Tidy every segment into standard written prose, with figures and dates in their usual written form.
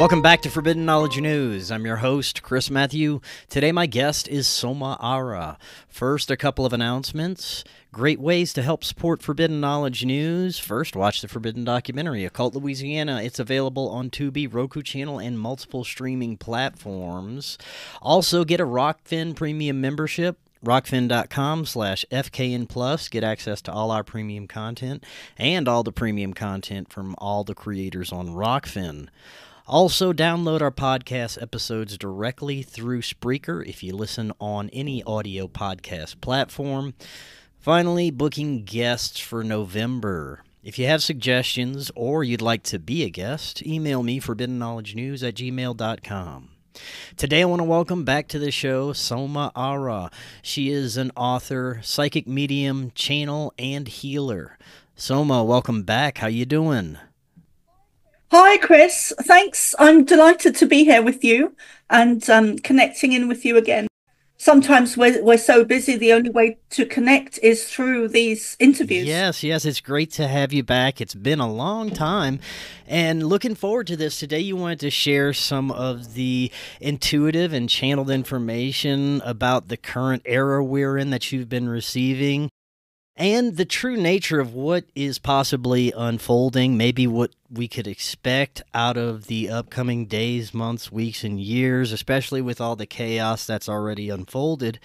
Welcome back to Forbidden Knowledge News. I'm your host, Chris Matthew. Today my guest is Soma ARah. First, a couple of announcements. Great ways to help support Forbidden Knowledge News. First, watch the Forbidden documentary, Occult Louisiana. It's available on Tubi, Roku channel, and multiple streaming platforms. Also, get a Rokfin premium membership. Rokfin.com/FKN Plus. Get access to all our premium content and all the premium content from all the creators on Rokfin. Also, download our podcast episodes directly through Spreaker if you listen on any audio podcast platform. Finally, booking guests for November. If you have suggestions or you'd like to be a guest, email me forbiddenknowledgenews@gmail.com. Today I want to welcome back to the show Soma ARah. She is an author, psychic medium, channel, and healer. Soma, welcome back. How you doing? Hi, Chris. Thanks. I'm delighted to be here with you and connecting in with you again. Sometimes we're so busy, the only way to connect is through these interviews. Yes, it's great to have you back. It's been a long time, and looking forward to this. Today you wanted to share some of the intuitive and channeled information about the current era we're in that you've been receiving, and the true nature of what is possibly unfolding, maybe what we could expect out of the upcoming days, months, weeks, and years, especially with all the chaos that's already unfolded.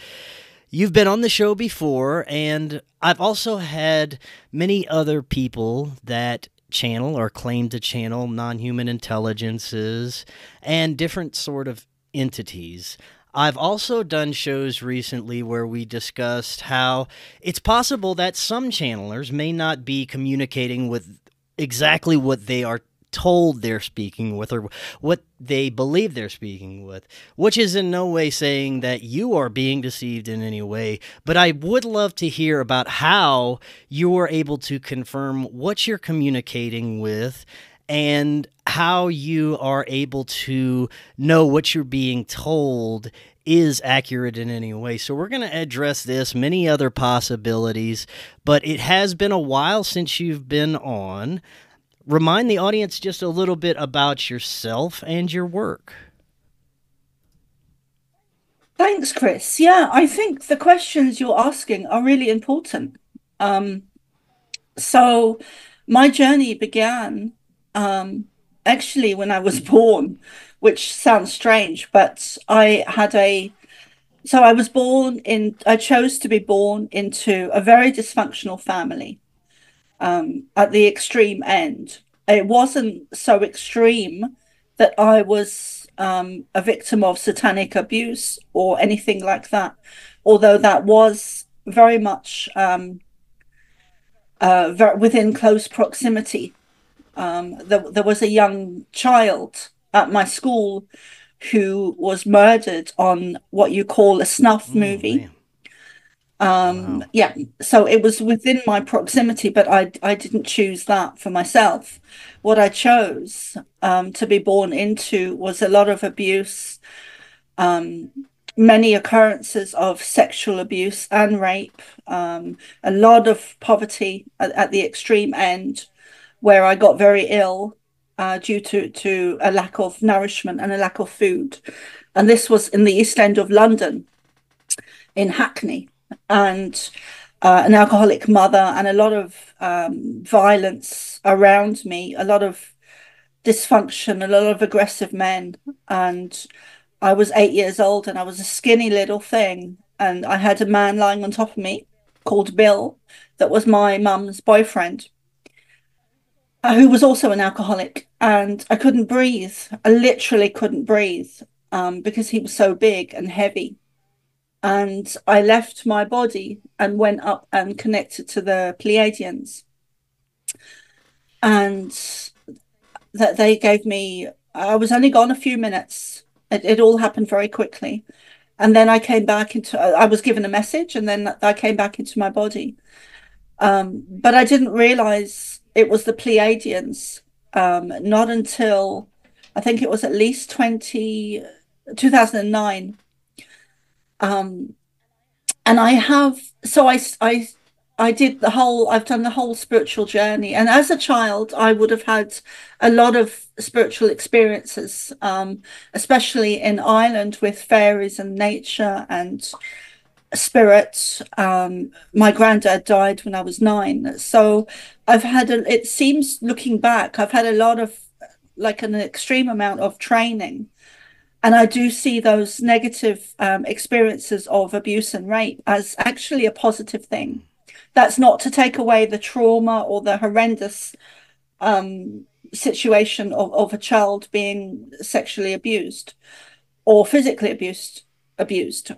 You've been on the show before, and I've also had many other people that channel or claim to channel non-human intelligences and different sort of entities. I've also done shows recently where we discussed how it's possible that some channelers may not be communicating with exactly what they are told they're speaking with or what they believe they're speaking with, which is in no way saying that you are being deceived in any way. But I would love to hear about how you are able to confirm what you're communicating with and how you are able to know what you're being told is accurate in any way. So we're going to address this, many other possibilities, but it has been a while since you've been on. Remind the audience just a little bit about yourself and your work. Thanks, Chris. Yeah, I think the questions you're asking are really important. So my journey began actually when I was born, which sounds strange, but I chose to be born into a very dysfunctional family at the extreme end. It wasn't so extreme that I was a victim of satanic abuse or anything like that, although that was very much within close proximity. There was a young child at my school who was murdered on what you call a snuff movie. Wow. Yeah, so it was within my proximity, but I didn't choose that for myself. What I chose to be born into was a lot of abuse, many occurrences of sexual abuse and rape, a lot of poverty at the extreme end, where I got very ill due to a lack of nourishment and a lack of food. And this was in the East End of London, in Hackney, and an alcoholic mother and a lot of violence around me, a lot of dysfunction, a lot of aggressive men. And I was 8 years old and I was a skinny little thing. And I had a man lying on top of me called Bill, that was my mum's boyfriend, who was also an alcoholic, and I couldn't breathe. I literally couldn't breathe because he was so big and heavy. And I left my body and went up and connected to the Pleiadians. And that they gave me, I was only gone a few minutes. It all happened very quickly. And then I came back I was given a message, and then I came back into my body. But I didn't realize it was the Pleiadians, not until I think it was at least 2009. And I I've done the whole spiritual journey. And as a child, I would have had a lot of spiritual experiences, especially in Ireland with fairies and nature and spirits. My granddad died when I was 9. So it seems looking back, I've had a lot of, like, an extreme amount of training. And I do see those negative experiences of abuse and rape as actually a positive thing. That's not to take away the trauma or the horrendous situation of a child being sexually abused or physically abused.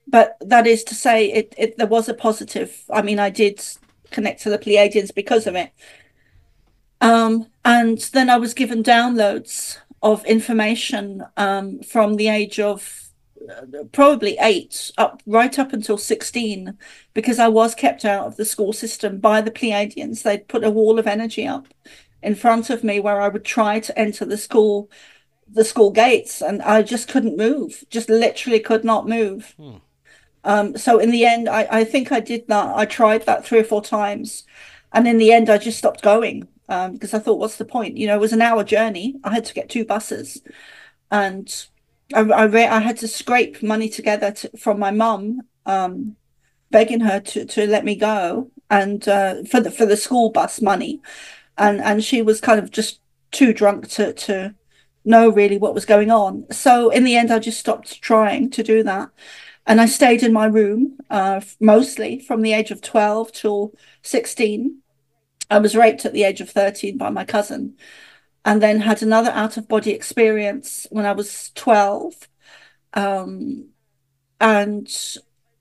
But that is to say, there was a positive. I mean, I did connect to the Pleiadians because of it. And then I was given downloads of information from the age of probably 8 right up until 16, because I was kept out of the school system by the Pleiadians. They'd put a wall of energy up in front of me where I would try to enter the school gates, and I just couldn't move, just literally could not move. So in the end, I think I did that. I tried that 3 or 4 times. And in the end, I just stopped going because I thought, what's the point? You know, it was an hour journey. I had to get 2 buses. And I had to scrape money together from my mum, begging her to let me go, and for the school bus money. And she was kind of just too drunk to know really what was going on. So in the end, I just stopped trying to do that. And I stayed in my room mostly from the age of 12 till 16. I was raped at the age of 13 by my cousin, and then had another out-of-body experience when I was 12. And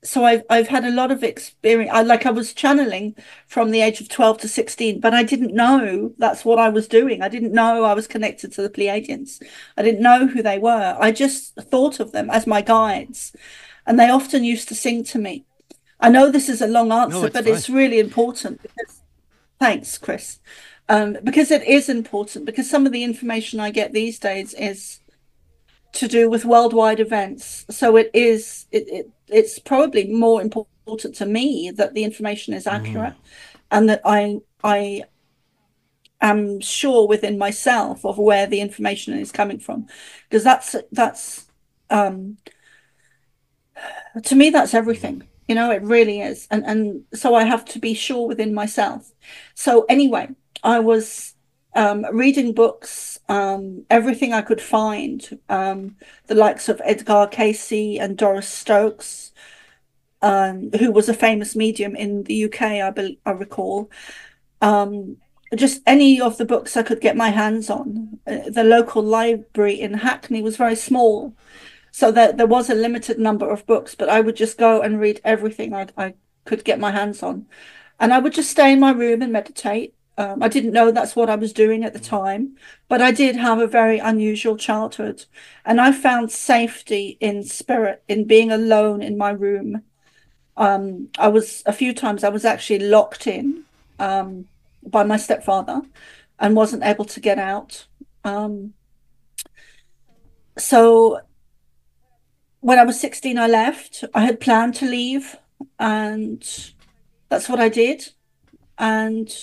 so I've had a lot of experience. I was channeling from the age of 12 to 16, but I didn't know that's what I was doing. I didn't know I was connected to the Pleiadians. I didn't know who they were. I just thought of them as my guides, and they often used to sing to me. I know this is a long answer, but it's really important because, thanks, Chris. Because it is important, because some of the information I get these days is to do with worldwide events. So it's probably more important to me that the information is accurate, and that I am sure within myself of where the information is coming from, because that's to me, that's everything. You know, it really is. And so I have to be sure within myself. So anyway, I was reading books, everything I could find, the likes of Edgar Cayce and Doris Stokes, who was a famous medium in the UK, I recall. Just any of the books I could get my hands on. The local library in Hackney was very small, so that there was a limited number of books, but I would just go and read everything I could get my hands on. And I would just stay in my room and meditate. I didn't know that's what I was doing at the time, but I did have a very unusual childhood. And I found safety in spirit, in being alone in my room. A few times I was actually locked in by my stepfather and wasn't able to get out. So when I was 16, I left. I had planned to leave, and that's what I did. And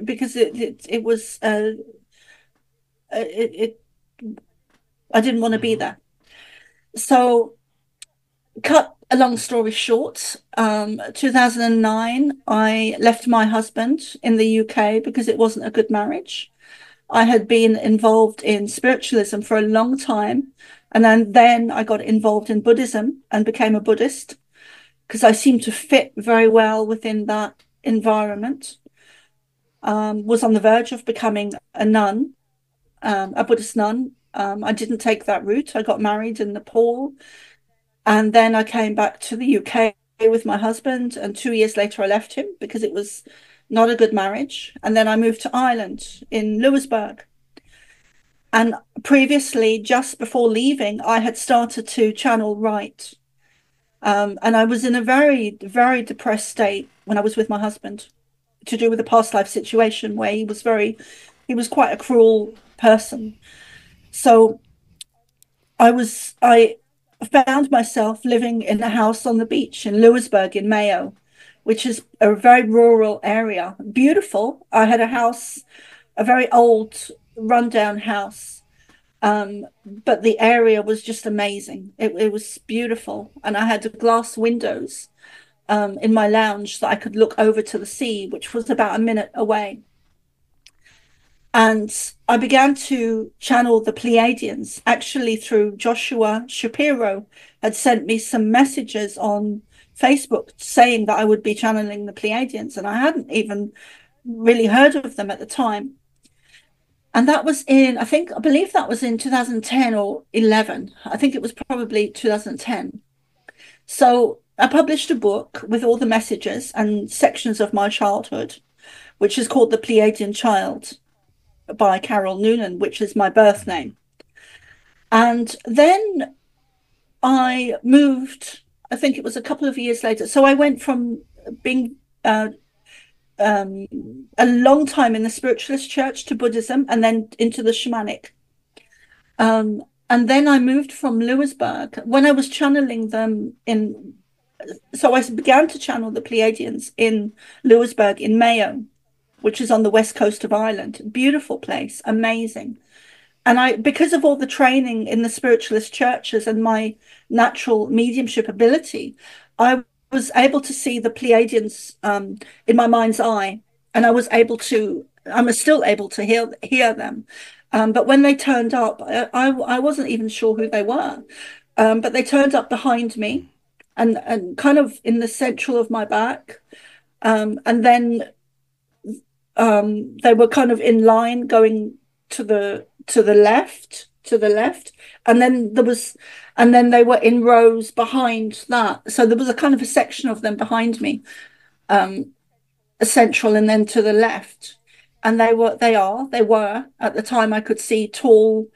because it was I didn't want to be there. So cut a long story short, 2009, I left my husband in the UK because it wasn't a good marriage. I had been involved in spiritualism for a long time. And then I got involved in Buddhism and became a Buddhist because I seemed to fit very well within that environment. Was on the verge of becoming a nun, a Buddhist nun. I didn't take that route. I got married in Nepal. And then I came back to the UK with my husband. And 2 years later, I left him because it was not a good marriage. And then I moved to Ireland in Lewisburg. And previously, just before leaving, I had started to channel right. And I was in a very, very depressed state when I was with my husband, to do with a past life situation where he was quite a cruel person. So I found myself living in a house on the beach in Lewisburg in Mayo, which is a very rural area. Beautiful. I had a house, a very old, rundown house. But the area was just amazing. It was beautiful. And I had glass windows in my lounge that I could look over to the sea, which was about a minute away. And I began to channel the Pleiadians actually through Joshua Shapiro had sent me some messages on Facebook saying that I would be channeling the Pleiadians, and I hadn't even really heard of them at the time. And that was in, I believe that was in 2010 or 11. I think it was probably 2010. So I published a book with all the messages and sections of my childhood, which is called The Pleiadian Child by Carol Noonan, which is my birth name. And then I moved, I think it was a couple of years later. So I went from being a long time in the spiritualist church to Buddhism and then into the shamanic. And then I moved from Lewisburg when I was channeling them in. So I began to channel the Pleiadians in Lewisburg in Mayo, which is on the west coast of Ireland. Beautiful place, amazing. And because of all the training in the spiritualist churches and my natural mediumship ability, I was able to see the Pleiadians in my mind's eye, and I'm still able to hear them. But when they turned up, I wasn't even sure who they were. But they turned up behind me and kind of in the central of my back. And then they were kind of in line going to the left, and then they were in rows behind that. So there was a kind of a section of them behind me, a central, and then to the left. And they were at the time I could see tall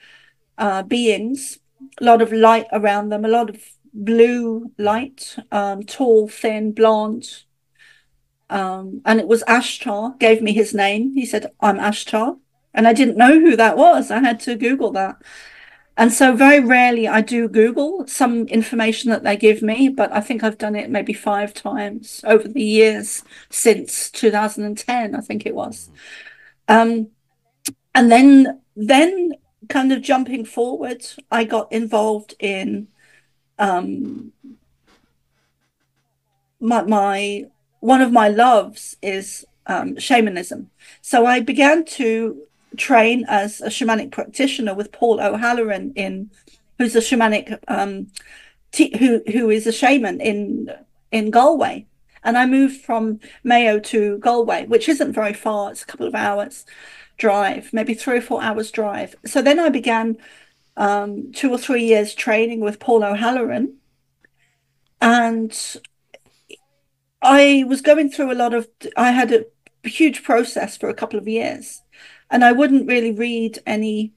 beings, a lot of light around them, a lot of blue light, tall, thin, blonde. And it was Ashtar, gave me his name. He said, "I'm Ashtar." And I didn't know who that was. I had to Google that. And so very rarely I do Google some information that they give me, but I think I've done it maybe 5 times over the years since 2010, I think it was. And then kind of jumping forward, I got involved in one of my loves is shamanism. So I began to train as a shamanic practitioner with Paul O'Halloran who's a shamanic who is a shaman in Galway. And I moved from Mayo to Galway, which isn't very far. It's a couple of hours drive, maybe 3 or 4 hours drive. So then I began 2 or 3 years training with Paul O'Halloran. And I was going through I had a huge process for a couple of years, and I wouldn't really read any.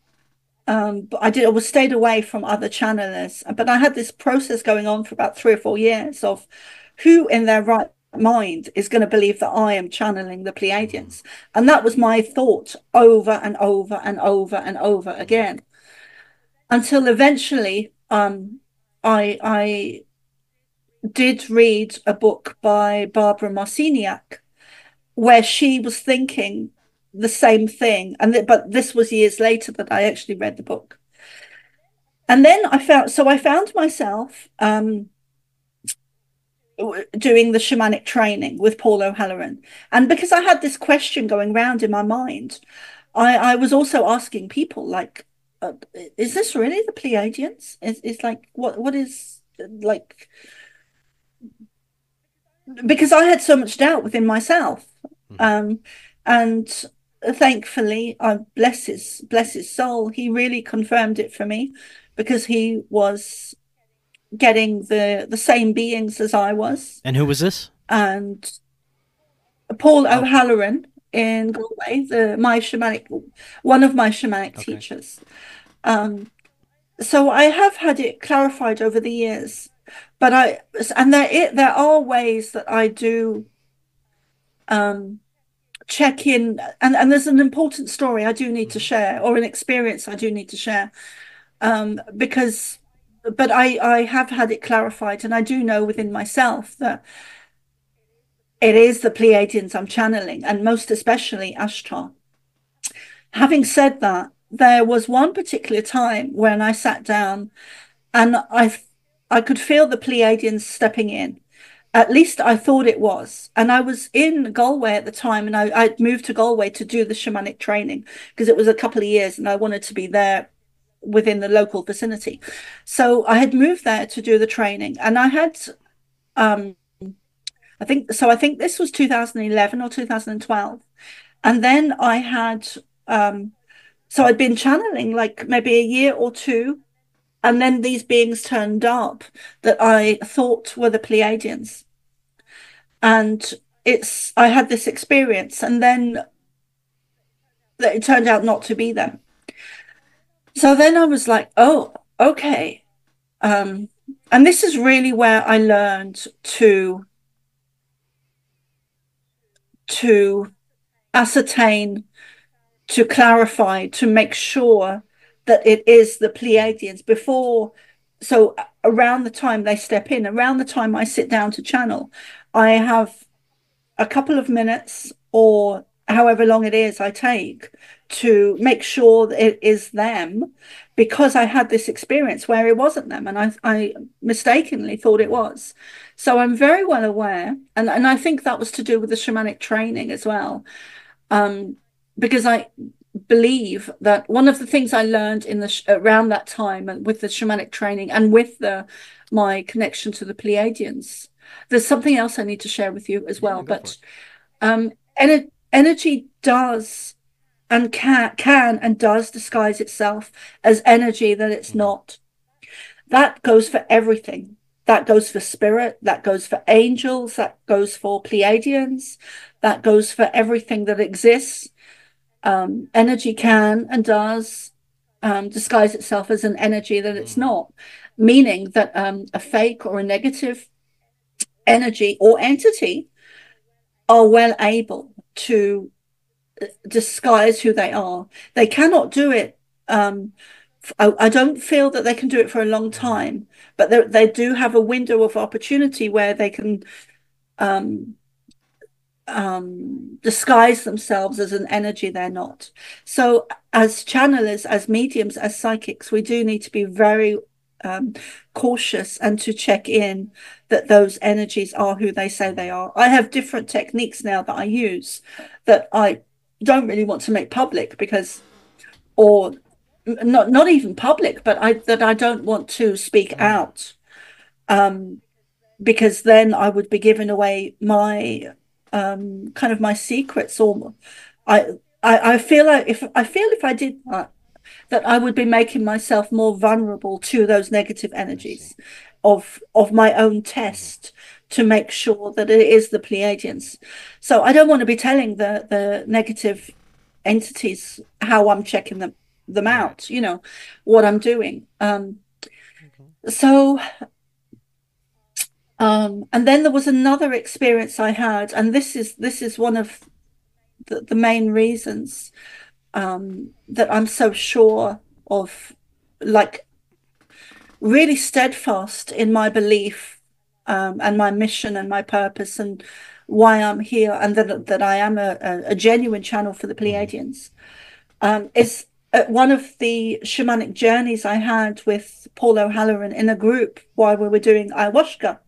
But I was stayed away from other channelers, but I had this process going on for about 3 or 4 years of who in their right mind is going to believe that I am channeling the Pleiadians. And that was my thought over and over and over and over again, until eventually I did read a book by Barbara Marciniak where she was thinking the same thing. But this was years later that I actually read the book. And then I found myself doing the shamanic training with Paul O'Halloran. And because I had this question going around in my mind, I was also asking people like, is this really the Pleiadians? It's like, what is like, because I had so much doubt within myself. And thankfully, I bless his soul, he really confirmed it for me, because he was getting the same beings as I was. And who was this? And Paul O'Halloran in Galway, one of my shamanic teachers. So I have had it clarified over the years, but there are ways that I do check in, and there's an important story I do need to share, or an experience I do need to share, but I have had it clarified, and I do know within myself that it is the Pleiadians I'm channeling, and most especially Ashtar. Having said that, there was one particular time when I sat down and I could feel the Pleiadians stepping in. At least I thought it was. And I was in Galway at the time, and I'd moved to Galway to do the shamanic training because it was a couple of years and I wanted to be there within the local vicinity. So I had moved there to do the training, and I had I think this was 2011 or 2012. And then I had so I'd been channeling like maybe a year or two, and then these beings turned up that I thought were the Pleiadians. And I had this experience, and then it turned out not to be them. So then I was like, oh, okay. And this is really where I learned to ascertain, to clarify, to make sure that it is the Pleiadians before. So around the time they step in, around the time I sit down to channel, I have a couple of minutes or however long it is I take to make sure that it is them, because I had this experience where it wasn't them, and I mistakenly thought it was. So I'm very well aware, and I think that was to do with the shamanic training as well, because I believe that one of the things I learned in around that time and with the shamanic training and with my connection to the Pleiadians, there's something else I need to share with you as well. But energy does and can and does disguise itself as energy that it's not. That goes for everything. That goes for spirit, that goes for angels, that goes for Pleiadians, that goes for everything that exists. Energy can and does disguise itself as an energy that it's not, meaning that a fake or a negative energy or entity are well able to disguise who they are. They cannot do it. I don't feel that they can do it for a long time, but they do have a window of opportunity where they can disguise themselves as an energy they're not. So as channelers, as mediums, as psychics, we do need to be very cautious and to check in that those energies are who they say they are. I have different techniques now that I use that I don't really want to make public, because, or not even public, but I don't want to speak out, because then I would be giving away my kind of my secrets, or I feel like if I did that I would be making myself more vulnerable to those negative energies of my own test, to make sure that it is the Pleiadians. So I don't want to be telling the negative entities how I'm checking them out, you know, what I'm doing. So and then there was another experience I had, and this is one of the main reasons that I'm so sure of, like, really steadfast in my belief and my mission and my purpose and why I'm here, and that I am a genuine channel for the Pleiadians, is one of the shamanic journeys I had with Paul O'Halloran in a group while we were doing ayahuasca.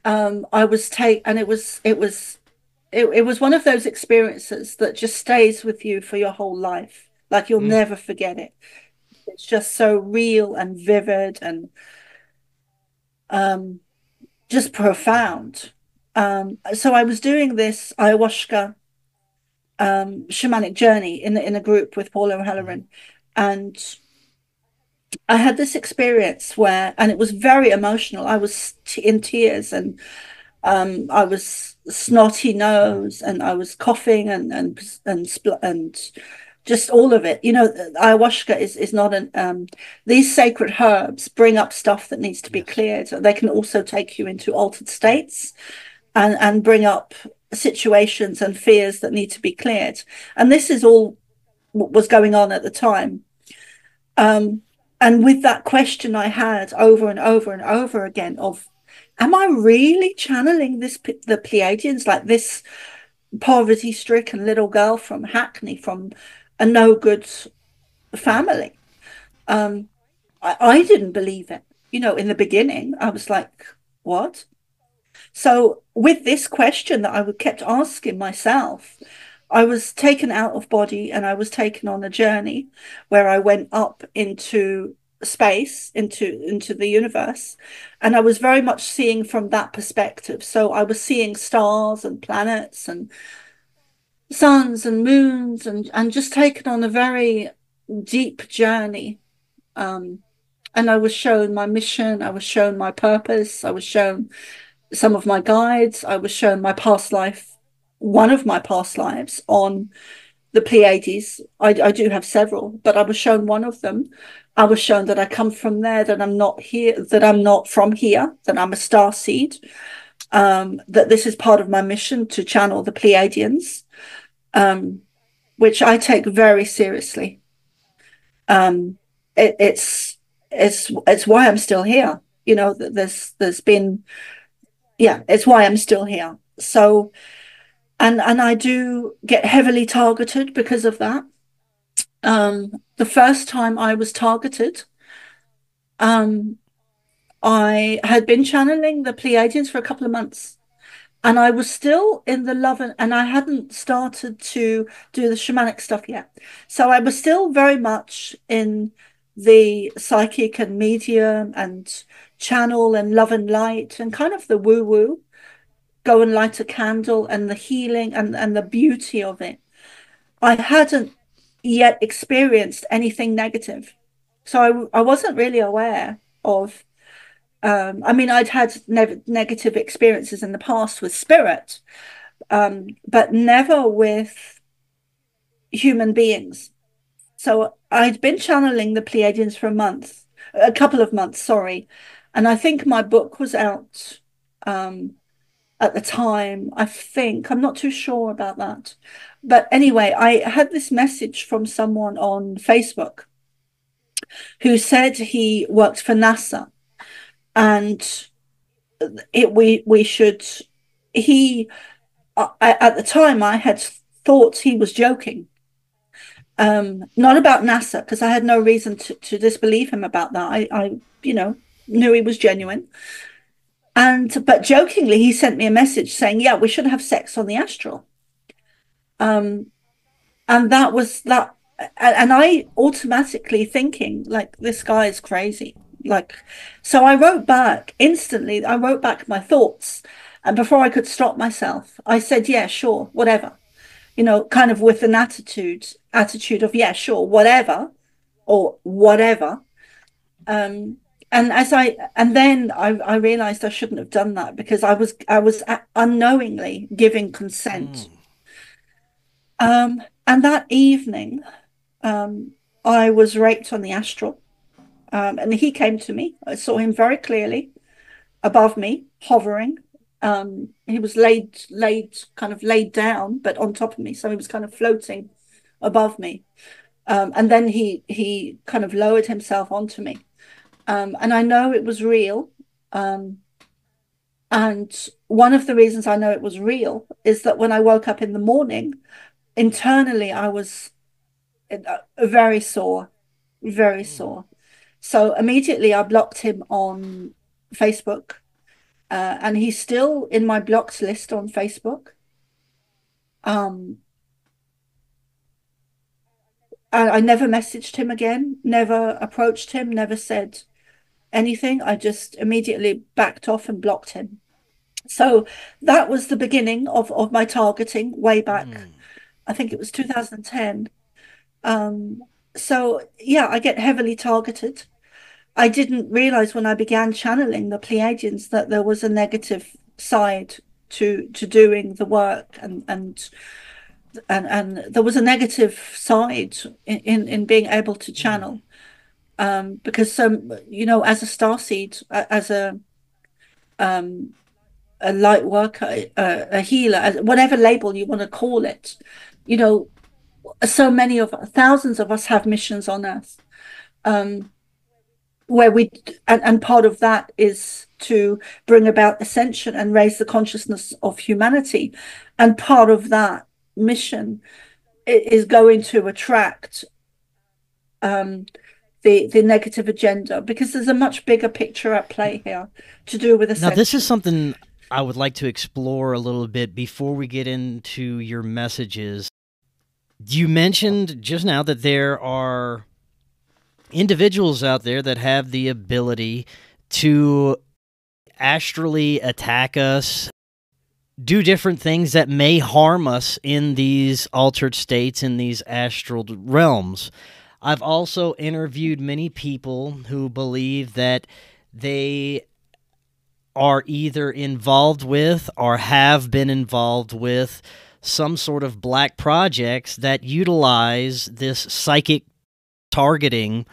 I was and it was one of those experiences that just stays with you for your whole life. Like, you'll never forget it. It's just so real and vivid and just profound. So I was doing this ayahuasca shamanic journey in a group with Paul O'Halloran, and I had this experience and it was very emotional. I was in tears, and I was snotty nose, and I was coughing and just all of it. You know, ayahuasca is not these sacred herbs bring up stuff that needs to be cleared. They can also take you into altered states and bring up situations and fears that need to be cleared. And this is all what was going on at the time. And with that question I had over and over and over again of, am I really channeling the Pleiadians, like this poverty-stricken little girl from Hackney, from a no good Yeah. family? I didn't believe it. In the beginning, I was like, what? So with this question that I kept asking myself, I was taken out of body and I was taken on a journey where I went up into space, into the universe, and I was very much seeing from that perspective. So I was seeing stars and planets and suns and moons, and just taken on a very deep journey. And I was shown my mission, I was shown my purpose, I was shown some of my guides, I was shown my past life, one of my past lives on the Pleiades. I do have several, but I was shown one of them. I was shown that I come from there, that I'm not here, that I'm not from here, that I'm a star seed, that this is part of my mission to channel the Pleiadians, which I take very seriously. Um, it's why I'm still here. There's been, yeah, it's why I'm still here. So, and I do get heavily targeted because of that. The first time I was targeted, um, I had been channeling the Pleiadians for a couple of months, and I was still in the love, and I hadn't started to do the shamanic stuff yet. So I was still very much in the psychic and medium and channel and love and light and kind of the woo woo, go and light a candle, and the healing and the beauty of it. I hadn't yet experienced anything negative. So I wasn't really aware of, I mean, I'd had negative experiences in the past with spirit, but never with human beings. So I'd been channeling the Pleiadians for a couple of months, sorry. And I think my book was out at the time. I'm not too sure about that. But anyway, I had this message from someone on Facebook who said he worked for NASA, and we should, he, at the time I had thought he was joking. Not about NASA, because I had no reason to disbelieve him about that. I knew he was genuine. But jokingly, he sent me a message saying, yeah, we should have sex on the astral. And that was that. And I automatically thinking, like, this guy is crazy. Like, so I wrote back instantly. I wrote back my thoughts. And before I could stop myself, I said, yeah, sure, whatever. Kind of with an attitude of, yeah, sure, whatever, or whatever. And then I realized I shouldn't have done that, because I was unknowingly giving consent. And that evening, I was raped on the astral, and he came to me. I saw him very clearly above me, hovering. He was kind of laid down, but on top of me, so he was kind of floating above me. And then he kind of lowered himself onto me. And I know it was real. And one of the reasons I know it was real is that when I woke up in the morning, internally I was very sore, very sore. So immediately I blocked him on Facebook, and he's still in my blocked list on Facebook. I never messaged him again, never approached him, never said anything. I just immediately backed off and blocked him. So that was the beginning of my targeting way back. I think it was 2010. So yeah, I get heavily targeted. I didn't realize when I began channeling the Pleiadians that there was a negative side to doing the work, and there was a negative side in being able to channel, because as a starseed, as a light worker, a healer, whatever label you want to call it, so many of thousands of us have missions on Earth, where and part of that is to bring about ascension and raise the consciousness of humanity. And part of that mission is going to attract the negative agenda, because there's a much bigger picture at play here to do with ascension. Now, this is something I would like to explore a little bit before we get into your messages. You mentioned just now that there are individuals out there that have the ability to astrally attack us, do different things that may harm us in these altered states, in these astral realms. I've also interviewed many people who believe that they are either involved with or have been involved with some sort of black projects that utilize this psychic targeting,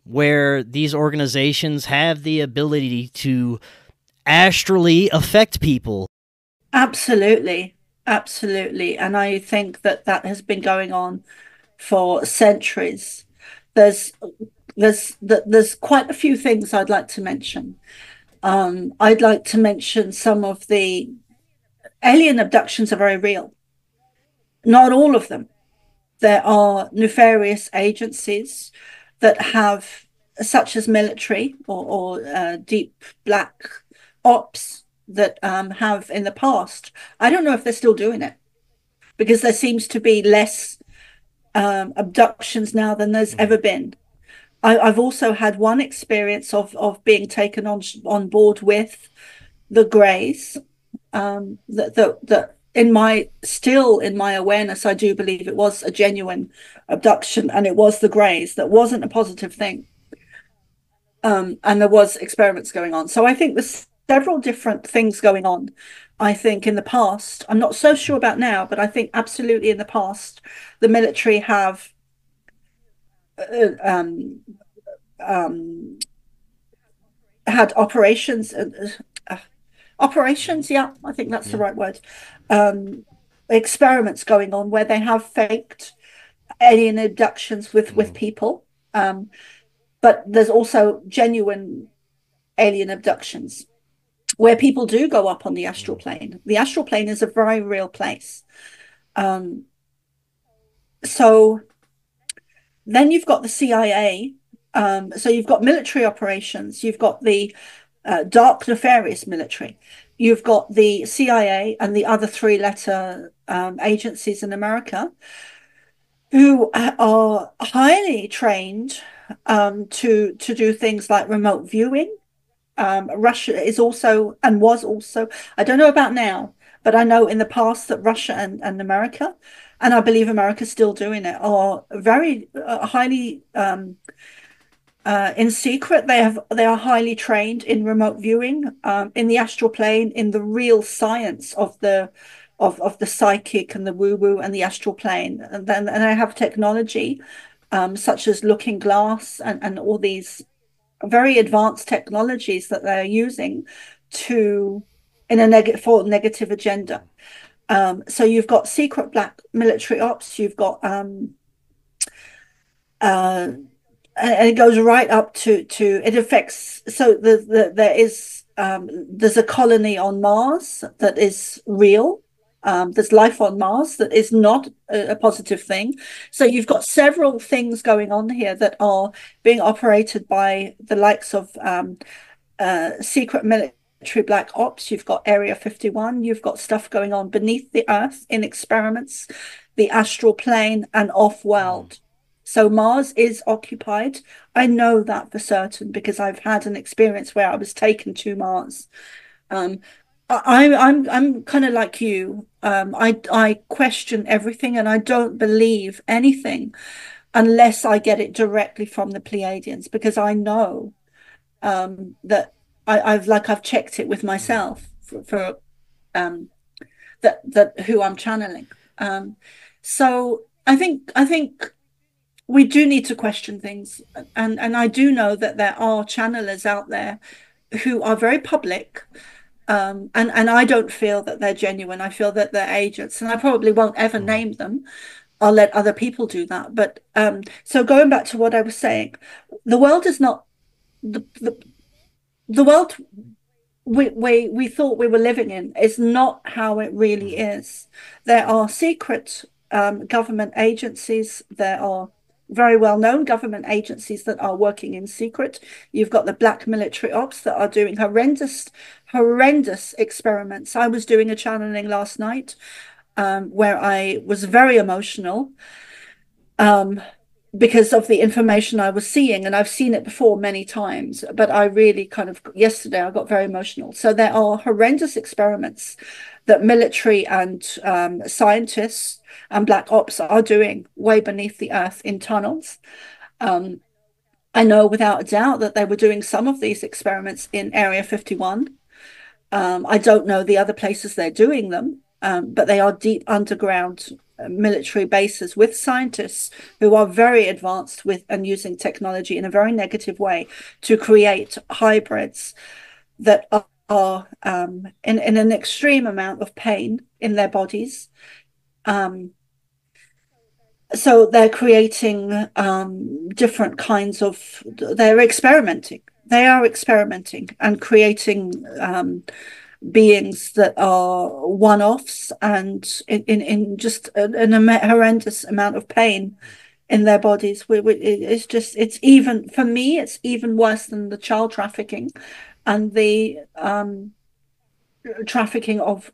where these organizations have the ability to astrally affect people. Absolutely. Absolutely. And I think that that has been going on for centuries. There's quite a few things I'd like to mention. I'd like to mention some of the alien abductions are very real. Not all of them. There are nefarious agencies that have, such as military or deep black ops, that have in the past. I don't know if they're still doing it, because there seems to be less abductions now than there's ever been. I've also had one experience of being taken on board with the Greys. That in my awareness, I do believe it was a genuine abduction, and it was the Greys. That wasn't a positive thing. And there was experiments going on. So I think there's several different things going on. I think in the past, I'm not so sure about now, but I think absolutely in the past, the military have had operations. Operations, yeah, I think that's the right word. Experiments going on where they have faked alien abductions with people. But there's also genuine alien abductions where people do go up on the astral plane. The astral plane is a very real place. So then you've got the CIA. So you've got military operations. You've got the dark, nefarious military. You've got the CIA and the other three-letter agencies in America who are highly trained to do things like remote viewing. Russia is also, and was also, I don't know about now, but I know in the past that Russia and America, and I believe America's still doing it, are very highly in secret. They are highly trained in remote viewing, in the astral plane, in the real science of the psychic and the woo-woo and the astral plane. And I have technology such as Looking Glass and all these very advanced technologies that they're using to for negative agenda. So you've got secret black military ops. You've got and it goes right up to it affects. So there's a colony on Mars that is real. There's life on Mars that is not a positive thing. So you've got several things going on here that are being operated by the likes of secret military black ops. You've got Area 51. You've got stuff going on beneath the earth in experiments, the astral plane, and off-world. So Mars is occupied. I know that for certain because I've had an experience where I was taken to Mars. I'm kind of like you. I question everything, and I don't believe anything unless I get it directly from the Pleiadians, because I know that I've checked it with myself for that who I'm channeling. So I think we do need to question things, and I do know that there are channelers out there who are very public. And I don't feel that they're genuine. I feel that they're agents, and I probably won't ever name them. I'll let other people do that. But so going back to what I was saying, the world is not the the world we thought we were living in is not how it really Mm. is. There are secret government agencies. There are very well-known government agencies that are working in secret. You've got the black military ops that are doing horrendous experiments. I was doing a channeling last night where I was very emotional. Um, because of the information I was seeing, and I've seen it before many times, but I really kind of yesterday I got very emotional. So there are horrendous experiments that military and scientists and black ops are doing way beneath the earth in tunnels. Um, I know without a doubt that they were doing some of these experiments in Area 51. I don't know the other places they're doing them, but they are deep underground military bases with scientists who are very advanced with and using technology in a very negative way to create hybrids that are in an extreme amount of pain in their bodies. Um, so they're creating different kinds of, they're experimenting. They are experimenting and creating beings that are one-offs and in just an horrendous amount of pain in their bodies. It's just, it's even, for me, it's even worse than the child trafficking and the trafficking of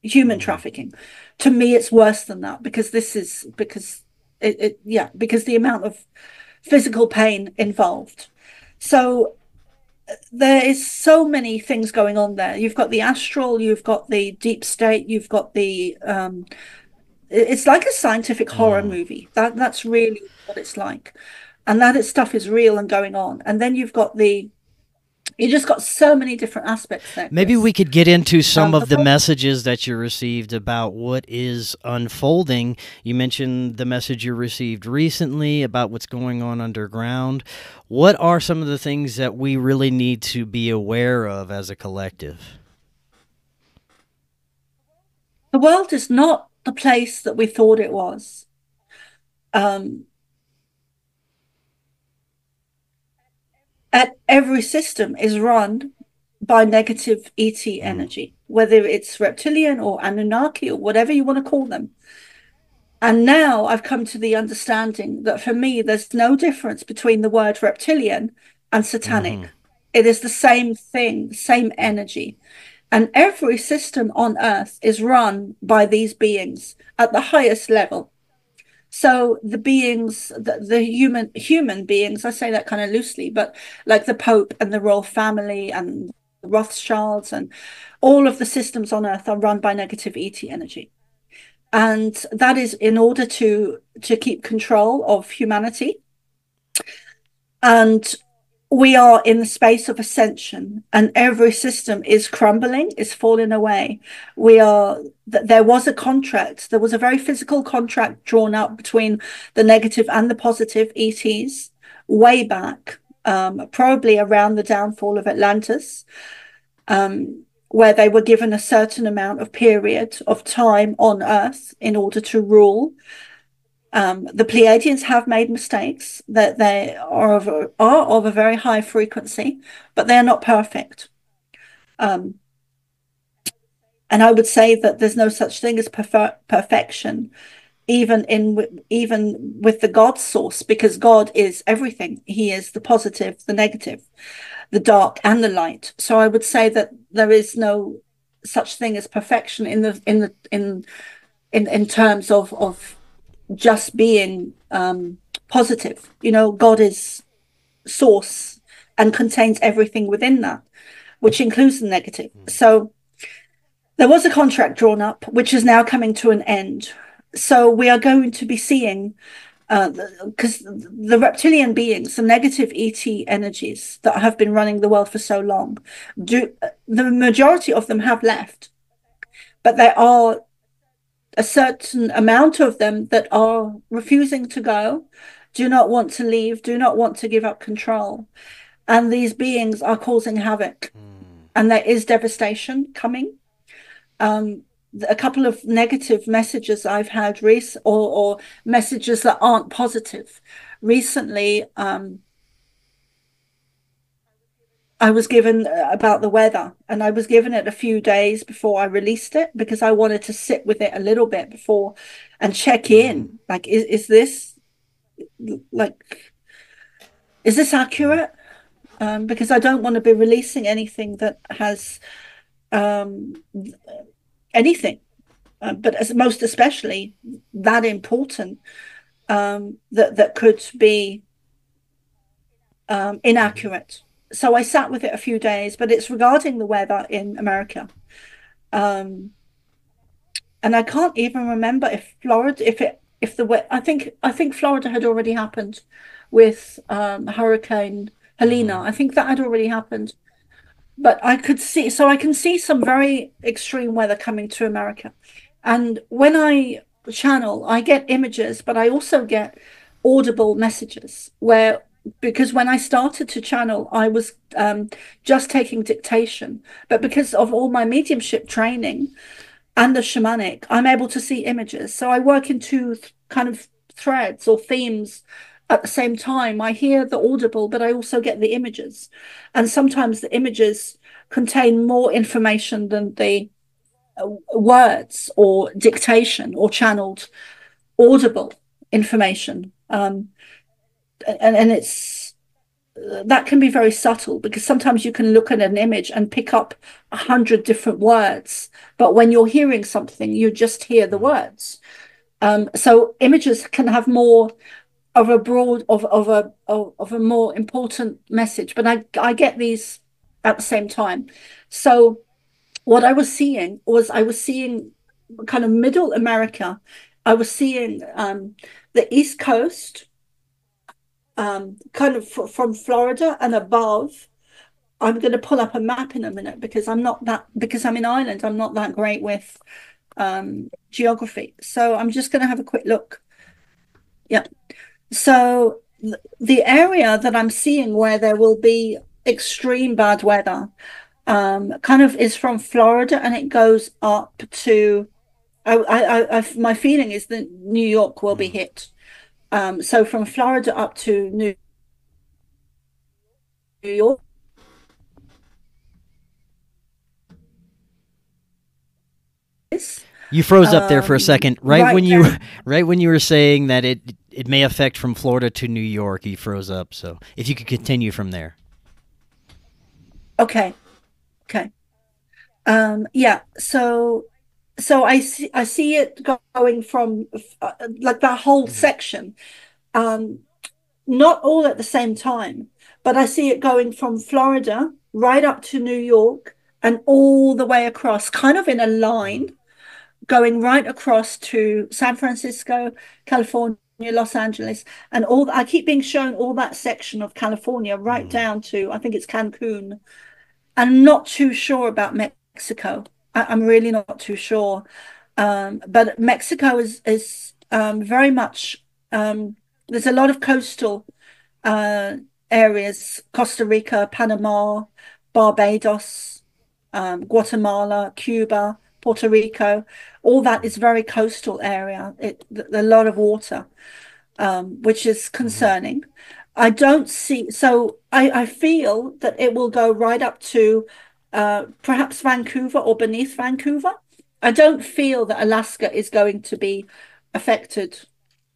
human Mm-hmm. trafficking. To me, it's worse than that because this is, because yeah, because the amount of physical pain involved. So there is so many things going on there. You've got the astral, you've got the deep state, you've got the it's like a scientific horror Mm. movie. That's really what it's like. And that stuff is real and going on. And then you've got the you just got so many different aspects there, Maybe we Chris. could get into some The of the world, messages that you received about what is unfolding. You mentioned the message you received recently about what's going on underground. What are some of the things that we really need to be aware of as a collective? the world is not the place that we thought it was. Um, at every system is run by negative ET Mm. energy, whether it's reptilian or Anunnaki or whatever you want to call them. And now I've come to the understanding that for me, there's no difference between the word reptilian and Mm-hmm. satanic. It is the same thing, same energy. And every system on earth is run by these beings at the highest level. So the beings, the human beings, I say that kind of loosely, but like the Pope and the royal family and the Rothschilds and all of the systems on earth are run by negative ET energy. And that is in order to keep control of humanity. And we are in the space of ascension, and every system is crumbling, is falling away. We are there was a contract, there was a very physical contract drawn up between the negative and the positive ETs way back, probably around the downfall of Atlantis, where they were given a certain amount of period of time on Earth in order to rule. The Pleiadians have made mistakes, that they are of a very high frequency, but they are not perfect. Um, and I would say that there's no such thing as perfection, even with the God source, because God is everything. He is the positive, the negative, the dark, and the light. So I would say that there is no such thing as perfection in terms of just being positive. You know, God is source and contains everything within that, which includes the negative. So there was a contract drawn up, which is now coming to an end. So we are going to be seeing, because the reptilian beings, the negative ET energies that have been running the world for so long, the majority of them have left, but there are a certain amount of them that are refusing to go, do not want to leave, do not want to give up control. And these beings are causing havoc, Mm. and there is devastation coming. Um, a couple of negative messages I've had or messages that aren't positive recently. I was given about the weather, and I was given it a few days before I released it because I wanted to sit with it a little bit before and check in. Like, is this like is this accurate? Because I don't want to be releasing anything that has um, anything, but as most especially that important, that could be inaccurate. So I sat with it a few days, but it's regarding the weather in America. Um, and I can't even remember if Florida, if the I think Florida had already happened with Hurricane Helena. Mm-hmm. I think that had already happened. But I can see some very extreme weather coming to America. And when I channel, I get images, but I also get audible messages where, because when I started to channel, I was just taking dictation. But because of all my mediumship training and the shamanic, I'm able to see images. So I work in two kind of threads or themes at the same time. I hear the audible, but I also get the images. And sometimes the images contain more information than the words or dictation or channeled audible information. And it's that can be very subtle, because sometimes you can look at an image and pick up 100 different words, but when you're hearing something, you just hear the words. So images can have more of a broad of a more important message, but I get these at the same time. So what I was seeing kind of middle America. I was seeing the East Coast, kind of from Florida and above. I'm going to pull up a map in a minute because because I'm in Ireland, I'm not that great with geography. So I'm just going to have a quick look. Yeah. So the area that I'm seeing where there will be extreme bad weather kind of is from Florida, and it goes up to my feeling is that New York will be hit. So from Florida up to New York. You froze up there for a second, right when Right you there. right when you were saying that it may affect from Florida to New York. You froze up, so if you could continue from there. Okay. Okay. Yeah. So I see it going from like that whole Mm-hmm. section. Um, Not all at the same time, but I see it going from Florida right up to New York and all the way across, kind of in a Mm-hmm. line, going right across to San Francisco, California, Los Angeles, and all. I keep being shown all that section of California right Mm-hmm. down to, I think it's Cancun. I'm not too sure about Mexico. I'm really not too sure. But Mexico is very much, there's a lot of coastal uh, areas: Costa Rica, Panama, Barbados, Guatemala, Cuba, Puerto Rico. All that is very coastal area. A lot of water, which is Mm-hmm. concerning. I don't see, so I feel that it will go right up to perhaps Vancouver or beneath Vancouver. I don't feel that Alaska is going to be affected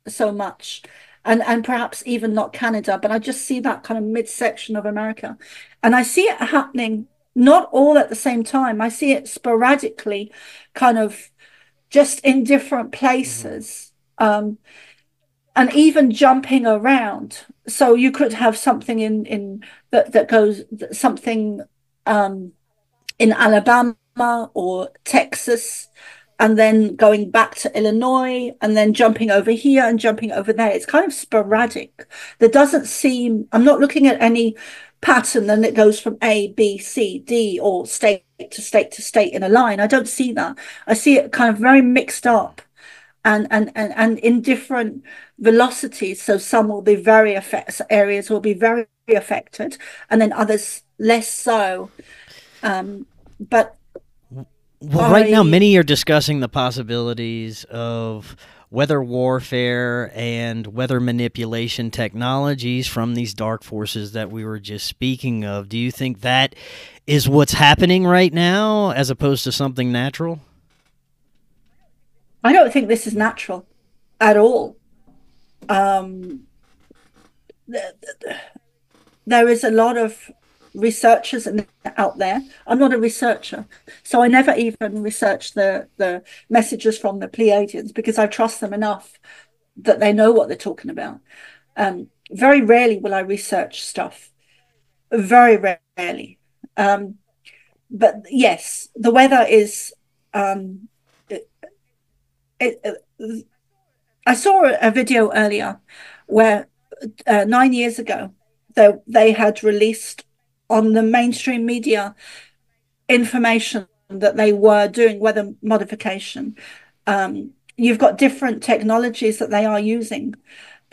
so much, and perhaps even not Canada, but I just see that kind of midsection of America. And I see it happening not all at the same time. I see it sporadically, kind of just in different Mm-hmm. places. And even jumping around. So you could have something in that goes something um, in Alabama or Texas, and then going back to Illinois, and then jumping over here and jumping over there. It's kind of sporadic. There doesn't seem, I'm not looking at any pattern and it goes from A, B, C, D, or state to state to state in a line. I don't see that. I see it kind of very mixed up and in different velocities. So some will be very affected, areas will be very affected, and then others less so. But Well, right now, I many are discussing the possibilities of weather warfare and weather manipulation technologies from these dark forces that we were just speaking of. Do you think that is what's happening right now as opposed to something natural? I don't think this is natural at all. Um, there is a lot of researchers out there. I'm not a researcher, so I never even research the messages from the Pleiadians because I trust them enough that they know what they're talking about. Very rarely will I research stuff. Very rarely. But yes, the weather is. It, I saw a video earlier where 9 years ago they had released on the mainstream media information that they were doing weather modification. You've got different technologies that they are using.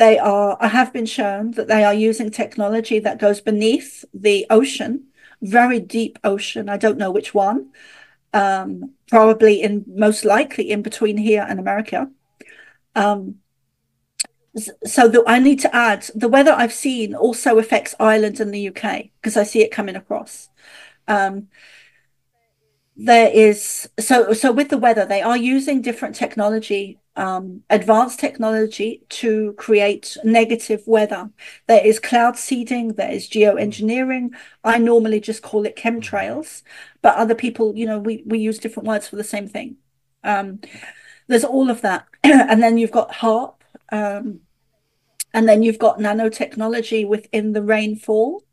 I have been shown that they are using technology that goes beneath the ocean, very deep ocean. I don't know which one. Probably most likely in between here and America. So I need to add, the weather I've seen also affects Ireland and the UK because I see it coming across. There is so with the weather, they are using different technology, advanced technology to create negative weather. There is cloud seeding, there is geoengineering. I normally just call it chemtrails, but other people, we use different words for the same thing. There's all of that. And then you've got HARP, and then you've got nanotechnology within the rainfall.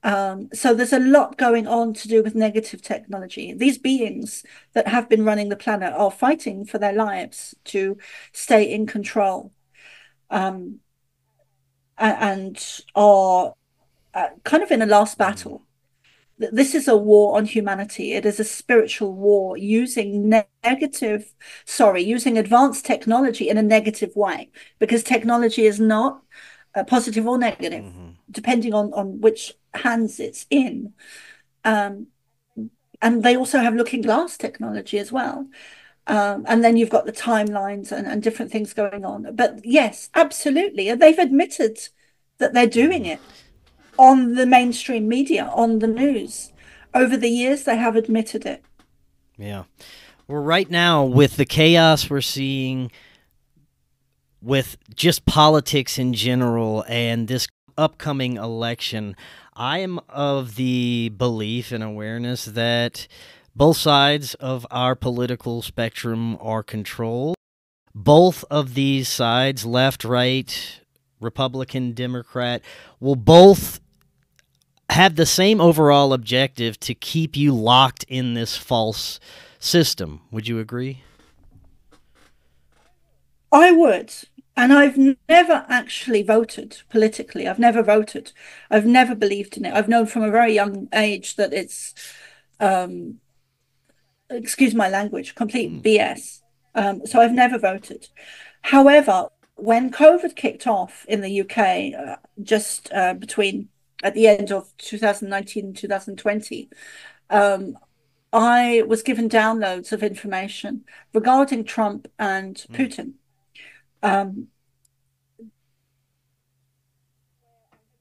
So there's a lot going on to do with negative technology. These beings that have been running the planet are fighting for their lives to stay in control, and are kind of in a last battle. This is a war on humanity. It is a spiritual war using using advanced technology in a negative way, because technology is not positive or negative, depending on which hands it's in. And they also have looking glass technology as well. And then you've got the timelines and different things going on. But yes, absolutely. And they've admitted that they're doing it on the mainstream media, on the news. Over the years, they have admitted it. Yeah. Well, right now, with the chaos we're seeing with just politics in general and this upcoming election, I am of the belief and awareness that both sides of our political spectrum are controlled. Both of these sides, left, right, Republican, Democrat, will both have the same overall objective to keep you locked in this false system. Would you agree? I would. And I've never actually voted politically. I've never voted. I've never believed in it. I've known from a very young age that it's, excuse my language, complete BS. So I've never voted. However, when COVID kicked off in the UK, just between at the end of 2019 and 2020, I was given downloads of information regarding Trump and Putin.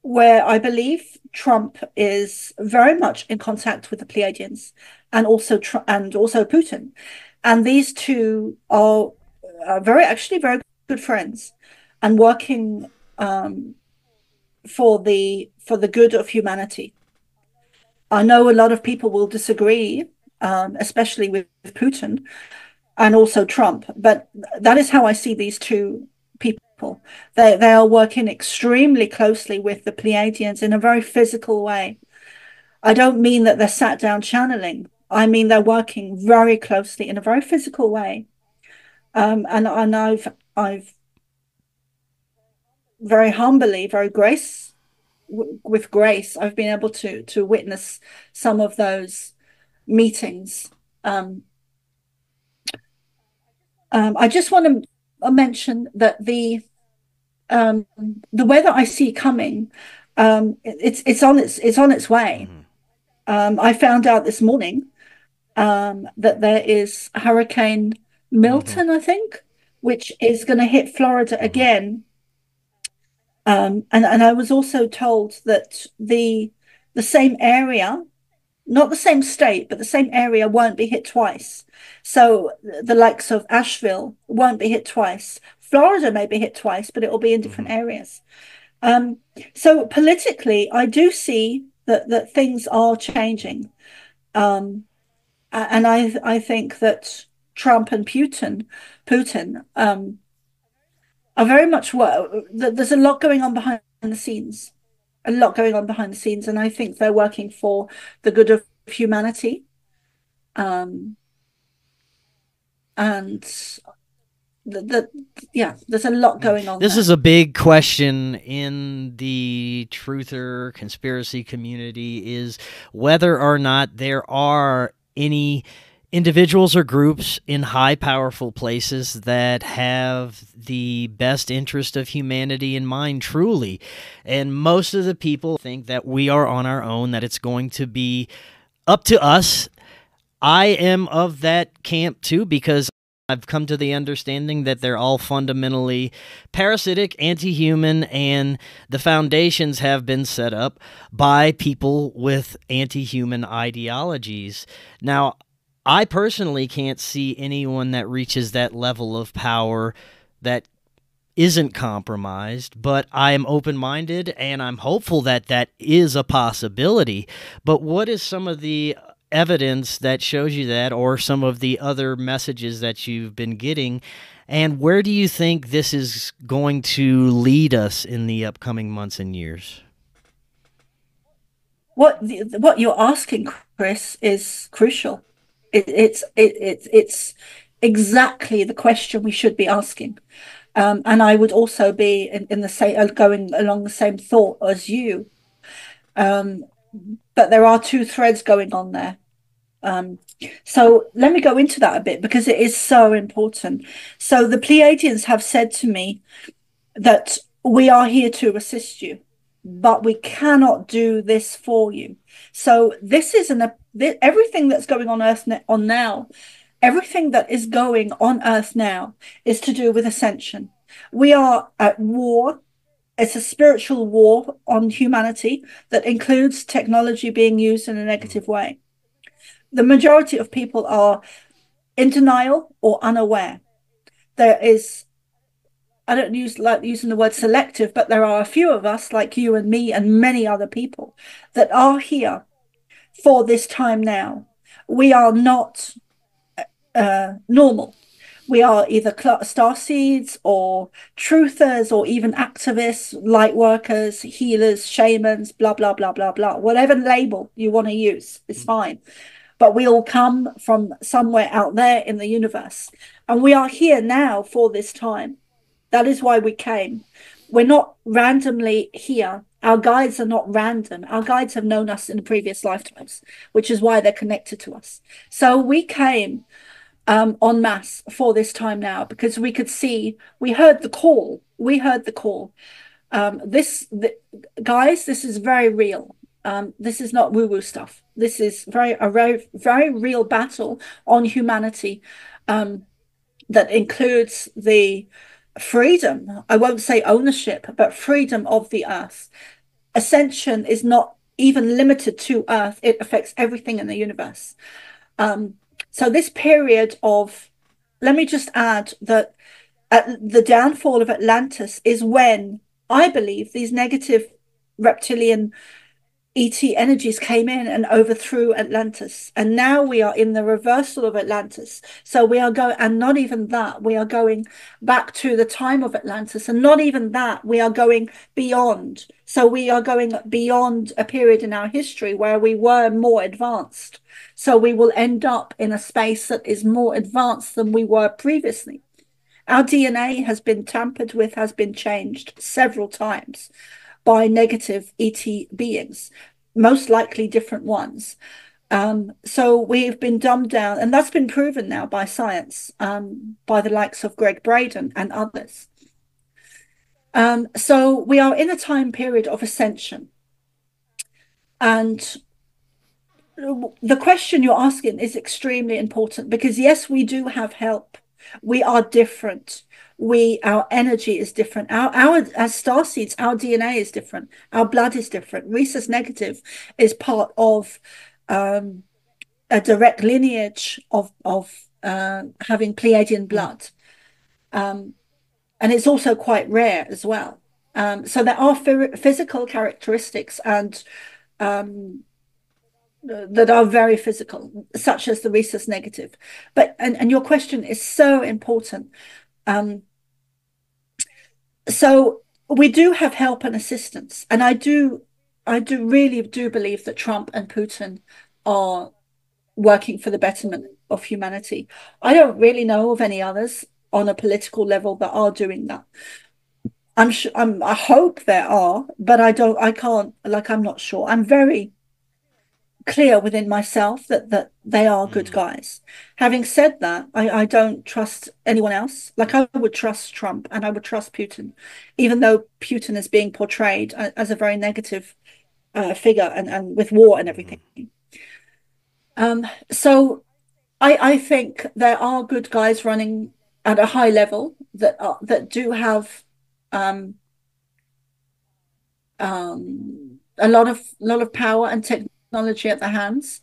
Where I believe Trump is very much in contact with the Pleiadians and also Putin, and these two are actually very good friends and working for the good of humanity. I know a lot of people will disagree, especially with Putin and also Trump, but that is how I see these two people. They are working extremely closely with the Pleiadians in a very physical way. I don't mean that they're sat down channeling. I mean they're working very closely in a very physical way. And I've very humbly, with grace, I've been able to witness some of those meetings. I just want to mention that the weather I see coming, it's on its way. I found out this morning that there is Hurricane Milton, I think, which is going to hit Florida Mhm. again. And I was also told that the same area, not the same state, but the same area won't be hit twice. So the likes of Asheville won't be hit twice. Florida may be hit twice, but it will be in different Mhm. areas. Um, so politically, I do see that things are changing. Um, and I think that Trump and Putin are very much there's a lot going on behind the scenes, a lot going on behind the scenes, and I think they're working for the good of humanity. Um, and the yeah, there's a lot Mm. going on This is there. a big question in the truther conspiracy community, is whether or not there are any individuals or groups in high powerful places that have the best interest of humanity in mind truly. And most of the people think that we are on our own, that it's going to be up to us. I am of that camp too, because I've come to the understanding that they're all fundamentally parasitic, anti human, and the foundations have been set up by people with anti human ideologies. Now, I personally can't see anyone that reaches that level of power that isn't compromised, but I am open minded and I'm hopeful that that is a possibility. But what is some of the evidence that shows you that, or some of the other messages that you've been getting? And where do you think this is going to lead us in the upcoming months and years? What you're asking, Chris, is crucial. It's exactly the question we should be asking. And I would also be in the same going along the same thought as you. Um, but there are two threads going on there. Um, so let me go into that a bit because it is so important. So the Pleiadians have said to me that we are here to assist you, but we cannot do this for you. So this is everything that's going on Earth on now, everything that is going on Earth now is to do with ascension. We are at war. It's a spiritual war on humanity that includes technology being used in a negative way. The majority of people are in denial or unaware. There is, I don't like using the word selective, but there are a few of us, like you and me and many other people, that are here for this time now. We are not normal. We are either star seeds or truthers or even activists, light workers, healers, shamans, blah, blah, blah, blah, blah. Whatever label you want to use is fine. But we all come from somewhere out there in the universe. And we are here now for this time. That is why we came. We're not randomly here. Our guides are not random. Our guides have known us in previous lifetimes, which is why they're connected to us. So we came en masse for this time now because we could see, we heard the call. We heard the call. Guys, this is very real. This is not woo-woo stuff. This is very real battle on humanity that includes the freedom. I won't say ownership, but freedom of the earth. Ascension is not even limited to earth. It affects everything in the universe. So this period of, let me just add that at the downfall of Atlantis is when I believe these negative reptilian ET energies came in and overthrew Atlantis. And now we are in the reversal of Atlantis. So we are going, and not even that, we are going back to the time of Atlantis. And not even that, we are going beyond. So we are going beyond a period in our history where we were more advanced. So we will end up in a space that is more advanced than we were previously. Our DNA has been tampered with, has been changed several times by negative ET beings, most likely different ones. So we've been dumbed down, and that's been proven now by science, by the likes of Greg Braden and others. So we are in a time period of ascension. And the question you're asking is extremely important because, yes, we do have help. We are different. Our energy is different. Our as starseeds, our DNA is different. Our blood is different. Rhesus negative is part of a direct lineage of having Pleiadian blood, and it's also quite rare as well. So there are physical characteristics and that are very physical, such as the rhesus negative. But and your question is so important. So we do have help and assistance, and I really do believe that Trump and Putin are working for the betterment of humanity. I don't really know of any others on a political level that are doing that. I hope there are, but I can't, like, I'm not sure. I'm very clear within myself that they are good guys. Having said that, I don't trust anyone else. Like, I would trust Trump and I would trust Putin, even though Putin is being portrayed as a very negative figure and with war and everything. So I think there are good guys running at a high level that do have a lot of power and technology at their hands.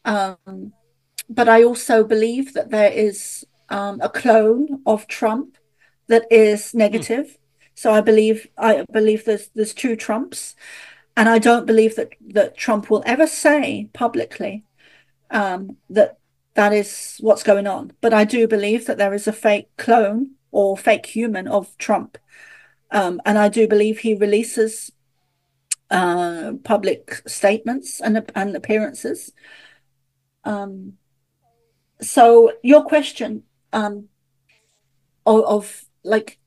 But I also believe that there is a clone of Trump that is negative. So I believe there's two Trumps, and I don't believe that Trump will ever say publicly that is what's going on. But I do believe that there is a fake clone or fake human of Trump, and I do believe he releases public statements and appearances. So your question of like,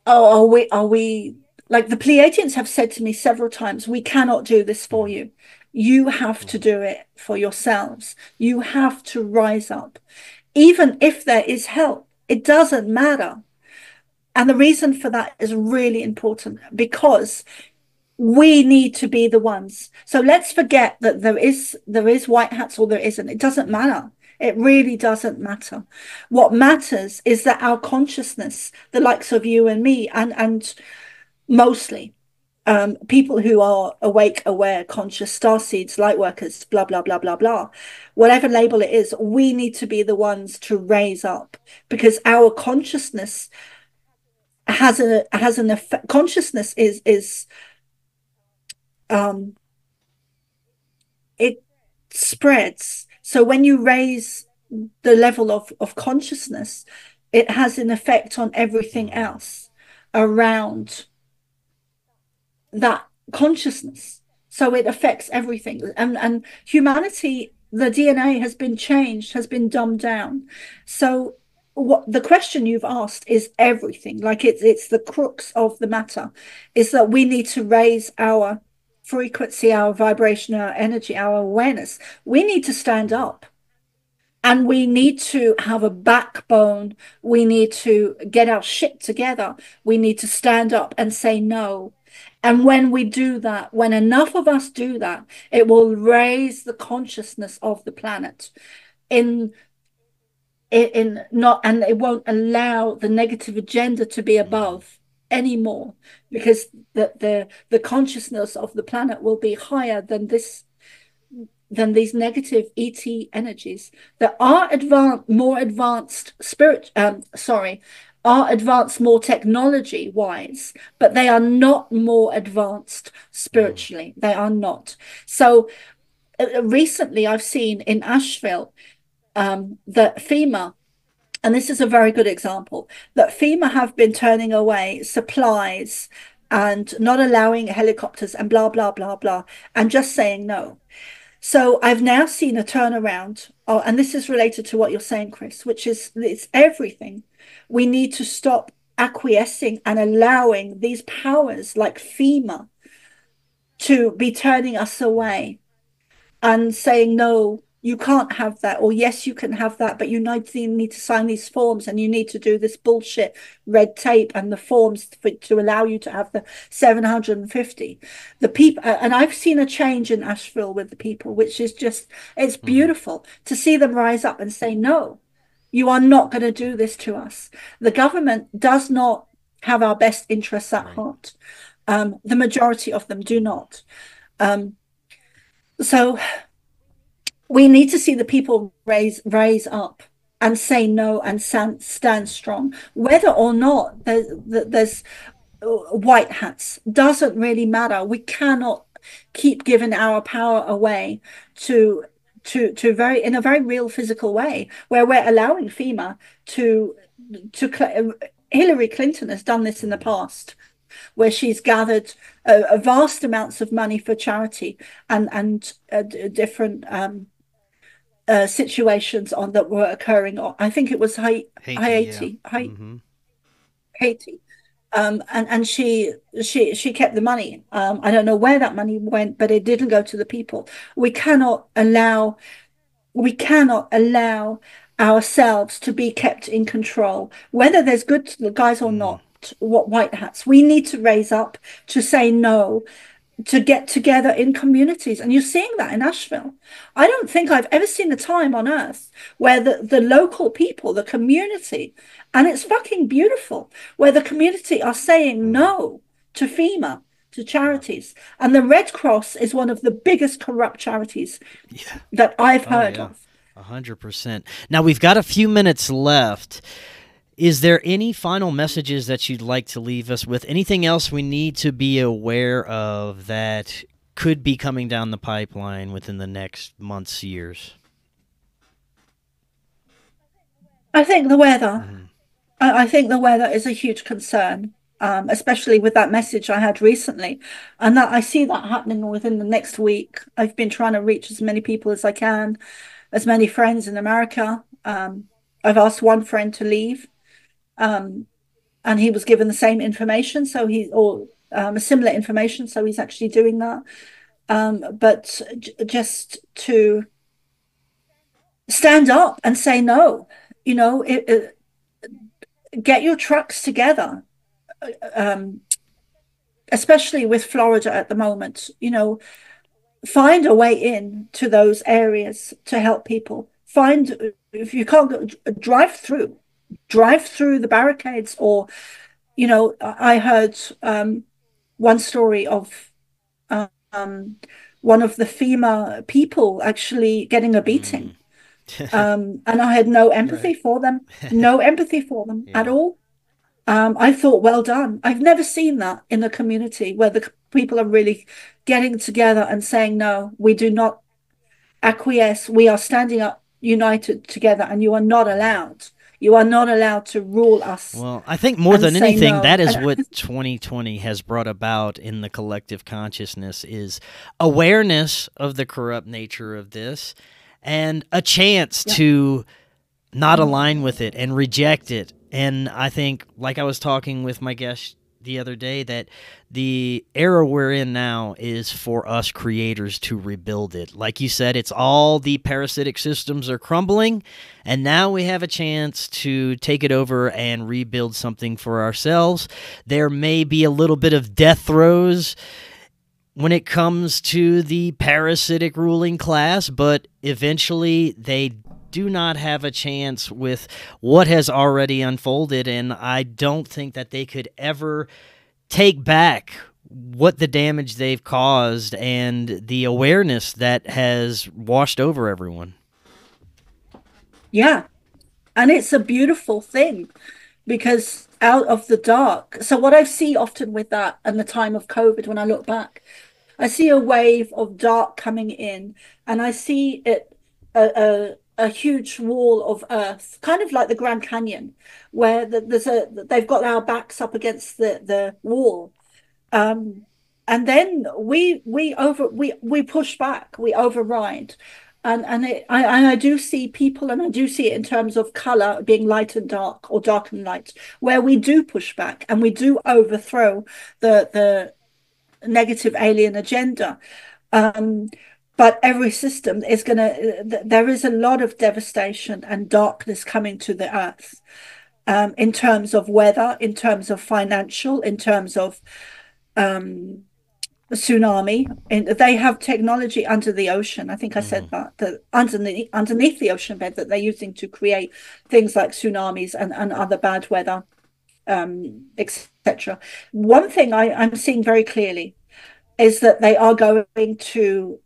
oh, are we like, the Pleiadians have said to me several times, we cannot do this for you. You have to do it for yourselves. You have to rise up. Even if there is help, it doesn't matter. And the reason for that is really important, because we need to be the ones. So let's forget that there is white hats or there isn't. It doesn't matter. It really doesn't matter. What matters is that our consciousness, the likes of you and me, and mostly people who are awake, aware, conscious, starseeds, light workers, blah, blah, blah, blah, blah, whatever label it is, we need to be the ones to raise up, because our consciousness has an effect. Consciousness is it spreads. So when you raise the level of consciousness, it has an effect on everything else around that consciousness. So it affects everything. And humanity, the DNA has been changed, has been dumbed down. So what the question you've asked is everything. Like, it's the crux of the matter, is that we need to raise our frequency, our vibration, our energy, our awareness. We need to stand up, and we need to have a backbone. We need to get our shit together. We need to stand up and say no. And when we do that, when enough of us do that, it will raise the consciousness of the planet in not, and it won't allow the negative agenda to be above anymore, because the consciousness of the planet will be higher than these negative ET energies that are more advanced more technology wise, but they are not more advanced spiritually. They are not. So recently I've seen in Asheville that FEMA, and this is a very good example, that FEMA have been turning away supplies and not allowing helicopters and blah, blah, blah, blah, and just saying no. So I've now seen a turnaround, and this is related to what you're saying, Chris, which is, it's everything. We need to stop acquiescing and allowing these powers like FEMA to be turning us away and saying, no, you can't have that, or yes, you can have that, but you need to sign these forms, and you need to do this bullshit red tape and the forms to allow you to have the 750. The people, and I've seen a change in Asheville with the people, which is just, it's beautiful to see them rise up and say no. You are not going to do this to us. The government does not have our best interests at Right. heart. The majority of them do not. Um, so we need to see the people raise up and say no and stand strong, whether or not there's white hats. Doesn't really matter. We cannot keep giving our power away to very in a very real physical way, where we're allowing FEMA to Hillary Clinton has done this in the past, where she's gathered vast amounts of money for charity and different situations on that were occurring. I think it was Haiti, yeah. Haiti, Haiti. And she kept the money. I don't know where that money went, but it didn't go to the people. We cannot allow ourselves to be kept in control, whether there's good guys or not. What white hats? We need to raise up to say no, to get together in communities. And you're seeing that in Asheville. I don't think I've ever seen a time on earth where the local people, the community, and it's fucking beautiful, where the community are saying no to FEMA, to charities. And the Red Cross is one of the biggest corrupt charities that I've heard of. 100%. Now we've got a few minutes left. Is there any final messages that you'd like to leave us with? Anything else we need to be aware of that could be coming down the pipeline within the next months, years? I think the weather. I think the weather is a huge concern, especially with that message I had recently. And that I see that happening within the next week. I've been trying to reach as many people as I can, as many friends in America. I've asked one friend to leave. And he was given the same information, similar information, so he's actually doing that. But just to stand up and say no, get your trucks together, especially with Florida at the moment. Find a way in to those areas to help people. If you can't go, drive through the barricades, or I heard one story of one of the FEMA people actually getting a beating. And I had no empathy for them, at all. I thought, well done. I've never seen that in a community where the people are really getting together and saying, no, we do not acquiesce. We are standing up united together, and you are not allowed. You are not allowed to rule us. Well, I think more than anything, no. that is what 2020 has brought about in the collective consciousness, is awareness of the corrupt nature of this and a chance to not align with it and reject it. And I think, like I was talking with my guest the other day, that the era we're in now is for us creators to rebuild it. Like you said, it's all the parasitic systems are crumbling, and now we have a chance to take it over and rebuild something for ourselves. There may be a little bit of death throes when it comes to the parasitic ruling class, but eventually they do not have a chance with what has already unfolded, and I don't think that they could ever take back what the damage they've caused and the awareness that has washed over everyone. Yeah, and it's a beautiful thing, because out of the dark. So what I see often with that and the time of COVID, when I look back, I see a wave of dark coming in, and I see it a huge wall of earth, kind of like the Grand Canyon, where they've got our backs up against the wall, and then we push back, we override, and I do see people, and I do see it in terms of color being light and dark, or dark and light, where we do push back and we do overthrow the negative alien agenda. But every system is there is a lot of devastation and darkness coming to the earth, in terms of weather, in terms of financial, in terms of tsunami, and they have technology under the ocean. I think I said that underneath the ocean bed that they're using to create things like tsunamis and other bad weather, etc. One thing I'm seeing very clearly is that they are going to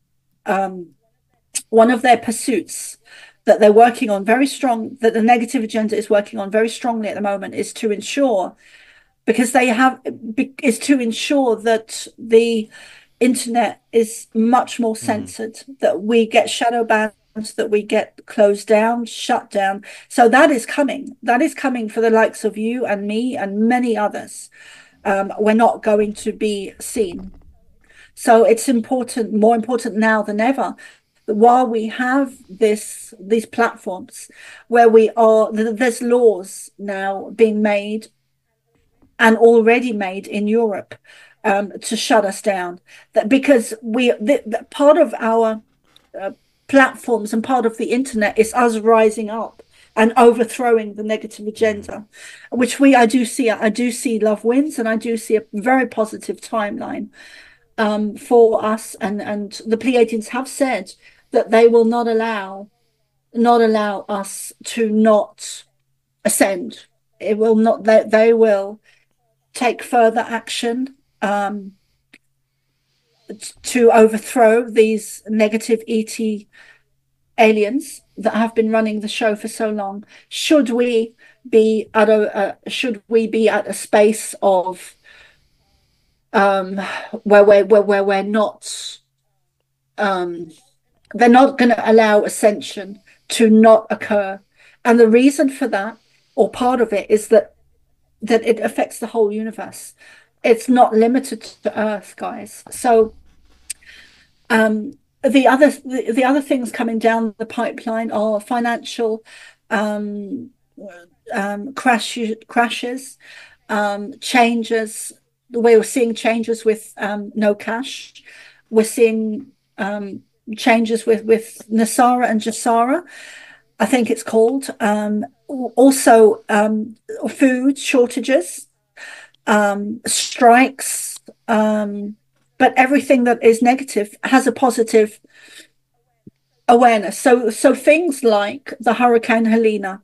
one of their pursuits that they're working on very strong, that the negative agenda is working on very strongly at the moment, is to ensure, because they have, is to ensure that the internet is much more censored, that we get shadow bans, that we get closed down, shut down. So that is coming. That is coming for the likes of you and me and many others. We're not going to be seen. So it's important, more important now than ever, that while we have these platforms where there's laws now being made and already made in Europe to shut us down. That because part of our platforms and part of the internet is us rising up and overthrowing the negative agenda, which I do see love wins, and I do see a very positive timeline for us. And the Pleiadians have said that they will not allow us to not ascend. It will not. They will take further action to overthrow these negative ET aliens that have been running the show for so long. Should we be at a space of where we're not they're not going to allow ascension to not occur, and the reason for that, or part of it, is that it affects the whole universe. It's not limited to Earth, guys. So the other things coming down the pipeline are financial crashes, changes. We're seeing changes with no cash. We're seeing changes with Nasara and Jasara, I think it's called. Also food shortages, strikes, but everything that is negative has a positive awareness. So things like the Hurricane Helena,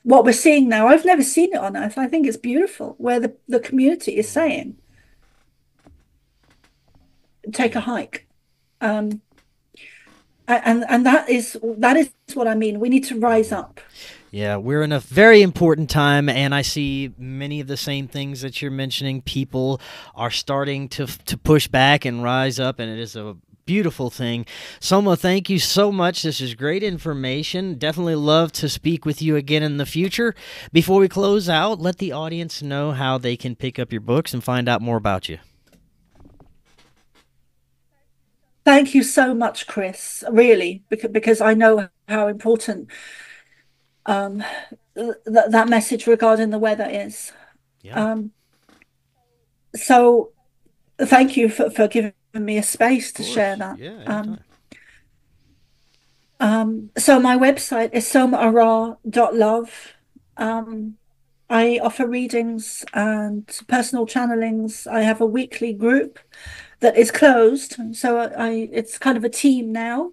what we're seeing now, I've never seen it on Earth. I think it's beautiful, where the community is saying, take a hike. And that is what I mean. We need to rise up. Yeah, we're in a very important time, and I see many of the same things that you're mentioning. People are starting to push back and rise up, and it is a beautiful thing. Soma, thank you so much. This is great information. Definitely love to speak with you again in the future. Before we close out, let the audience know how they can pick up your books and find out more about you. Thank you so much, Chris, really, because I know how important that message regarding the weather is. Yeah. So thank you for giving me a space to share that. Yeah, so my website is somaarah.love. I offer readings and personal channelings. I have a weekly group that is closed, so it's kind of a team now,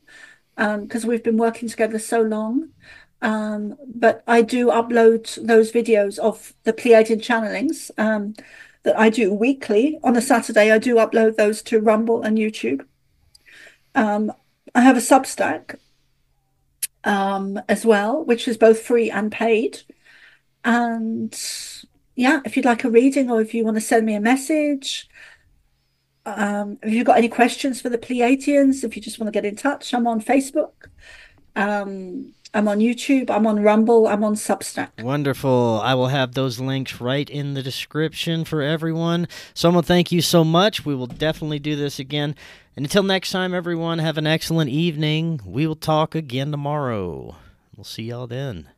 because we've been working together so long. But I do upload those videos of the Pleiadian channelings that I do weekly. On a Saturday, I do upload those to Rumble and YouTube. I have a Substack as well, which is both free and paid. And yeah, if you'd like a reading, or if you want to send me a message, if you've got any questions for the Pleiadians, if you just want to get in touch, I'm on Facebook. I'm on YouTube, I'm on Rumble, I'm on Substack. Wonderful. I will have those links right in the description for everyone. Soma, thank you so much. We will definitely do this again. And until next time, everyone, have an excellent evening. We will talk again tomorrow. We'll see y'all then.